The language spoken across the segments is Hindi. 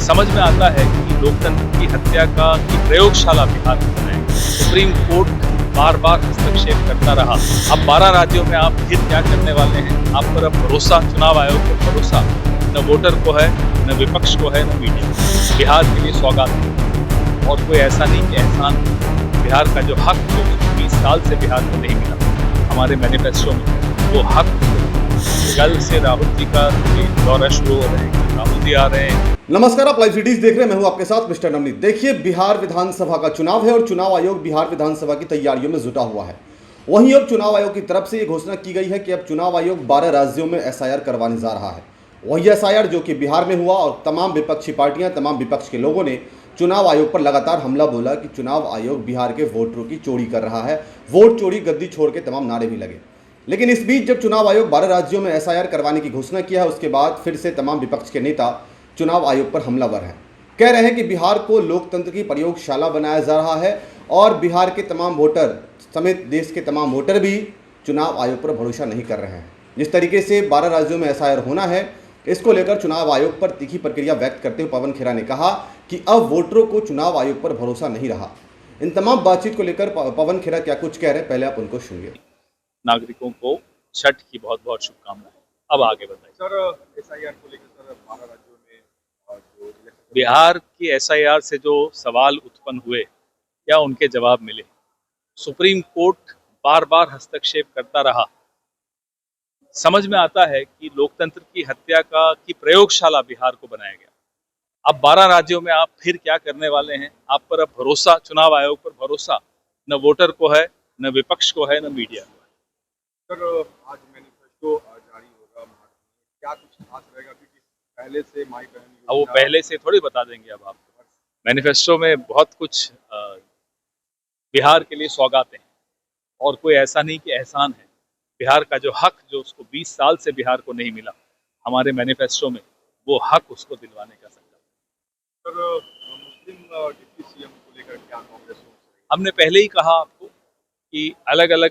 समझ में आता है कि लोकतंत्र की हत्या की प्रयोगशाला बिहार में है। सुप्रीम कोर्ट बार बार हस्तक्षेप करता रहा। अब 12 राज्यों में आप फिर क्या करने वाले हैं? आप पर अब भरोसा, चुनाव आयोग पर भरोसा न वोटर को है, न विपक्ष को है, न मीडिया को। बिहार के लिए सौगात है और कोई ऐसा नहीं कि एहसान। बिहार का जो हक जो 20 साल से बिहार को नहीं मिला, हमारे मैनिफेस्टो में वो हक। कल से राहुल जी का दौरा शुरू हो रहे हैं, राहुल जी आ रहे हैं। नमस्कार, आप लाइव सिटीज देख रहे हैं। मैं हूं आपके साथ मिस्टर नवनीत। देखिए, बिहार विधानसभा का चुनाव है और चुनाव आयोग बिहार विधानसभा की तैयारियों में जुटा हुआ है। वहीं अब चुनाव आयोग की तरफ से ये घोषणा की गई है कि अब चुनाव आयोग 12 राज्यों में एसआईआर करवाने जा रहा है। वही एसआईआर जो कि बिहार में हुआ और तमाम विपक्षी पार्टियां, तमाम विपक्ष के लोगों ने चुनाव आयोग पर लगातार हमला बोला कि चुनाव आयोग बिहार के वोटरों की चोरी कर रहा है, वोट चोरी, गद्दी छोड़ के तमाम नारे भी लगे। लेकिन इस बीच जब चुनाव आयोग 12 राज्यों में एसआईआर करवाने की घोषणा किया है, उसके बाद फिर से तमाम विपक्ष के नेता चुनाव आयोग पर हमलावर हैं। कह रहे हैं कि बिहार को लोकतंत्र की प्रयोगशाला बनाया जा रहा है और बिहार के तमाम वोटर समेत देश के तमाम वोटर भी चुनाव आयोग पर भरोसा नहीं कर रहे हैं। जिस तरीके से 12 राज्यों में एसआईआर होना है, इसको लेकर चुनाव आयोग पर तीखी प्रतिक्रिया व्यक्त करते हुए पवन खेरा ने कहा कि अब वोटरों को चुनाव आयोग पर भरोसा नहीं रहा। इन तमाम बातचीत को लेकर पवन खेरा क्या कुछ कह रहे हैं, पहले आप उनको सुनिए। नागरिकों को छठ की बहुत बहुत शुभकामनाएं। अब आगे बताइए सर, एसआईआर को लेकर सर 12 राज्यों में जो बिहार की एसआईआर से जो सवाल उत्पन्न हुए या उनके जवाब मिले। सुप्रीम कोर्ट बार बार हस्तक्षेप करता रहा। समझ में आता है कि लोकतंत्र की हत्या की प्रयोगशाला बिहार को बनाया गया। अब 12 राज्यों में आप फिर क्या करने वाले हैं? आप पर अब भरोसा, चुनाव आयोग पर भरोसा न वोटर को है, न विपक्ष को है, न मीडिया को है। सर, आज मैनिफेस्टो जारी होगा, क्या कुछ खास रहेगा? क्योंकि पहले से माई बहन, अब वो पहले से थोड़ी बता देंगे। अब आपको मैनिफेस्टो में बहुत कुछ बिहार के लिए सौगातें हैं और कोई ऐसा नहीं कि एहसान है। बिहार का जो हक जो उसको 20 साल से बिहार को नहीं मिला, हमारे मैनिफेस्टो में वो हक उसको दिलवाने का संकल्प। सर, मुस्लिम डिप्टी सीएम को लेकर क्या कांग्रेस सोच रही है? हमने पहले ही कहा आपको कि अलग अलग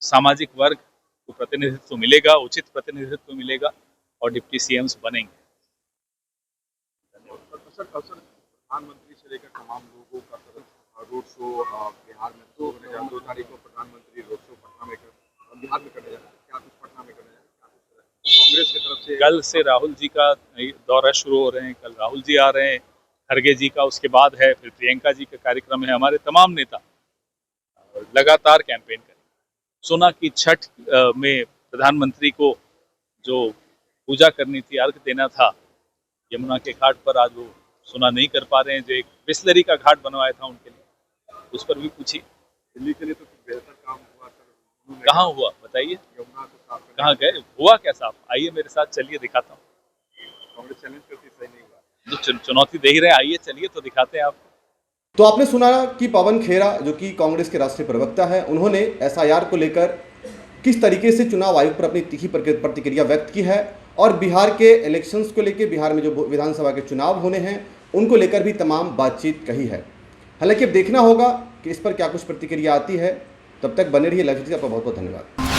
सामाजिक वर्ग को प्रतिनिधित्व मिलेगा, उचित प्रतिनिधित्व मिलेगा और डिप्टी सीएम्स बनेंगे। सर, प्रधानमंत्री से लेकर तमाम लोगों का रोड शो बिहार में 2 तारीख को प्रधानमंत्री रोड शो पटना में बिहार में करने जा रहे हैं। क्या कुछ पटना में करने जा रहे हैं? कांग्रेस की तरफ से कल से राहुल जी का दौरा शुरू हो रहे हैं। कल राहुल जी आ रहे हैं, खड़गे जी का उसके बाद है, फिर प्रियंका जी का कार्यक्रम है। हमारे तमाम नेता लगातार कैंपेन करें। सुना कि छठ में प्रधानमंत्री को जो पूजा करनी थी, अर्घ देना था यमुना के घाट पर, आज वो सुना नहीं कर पा रहे हैं। जो एक बिस्लरी का घाट बनवाया था उनके लिए, उस पर भी पूछी। दिल्ली के लिए तो बेहतर काम हुआ सर। कहाँ हुआ बताइए? यमुना को साफ करने कहाँ गए? हुआ क्या साफ? आइए मेरे साथ, चलिए दिखाता हूँ। कांग्रेस चैलेंज करती, सही नहीं हुआ। जो चुनौती दे ही रहे, आइए चलिए तो दिखाते हैं आपको। तो आपने सुना कि पवन खेरा जो कि कांग्रेस के राष्ट्रीय प्रवक्ता है, उन्होंने एसआईआर को लेकर किस तरीके से चुनाव आयोग पर अपनी तीखी प्रतिक्रिया व्यक्त की है और बिहार के इलेक्शंस को लेकर, बिहार में जो विधानसभा के चुनाव होने हैं उनको लेकर भी तमाम बातचीत कही है। हालांकि अब देखना होगा कि इस पर क्या कुछ प्रतिक्रिया आती है। तब तक बने रहिए लाइव सिटीज। आपका बहुत बहुत धन्यवाद।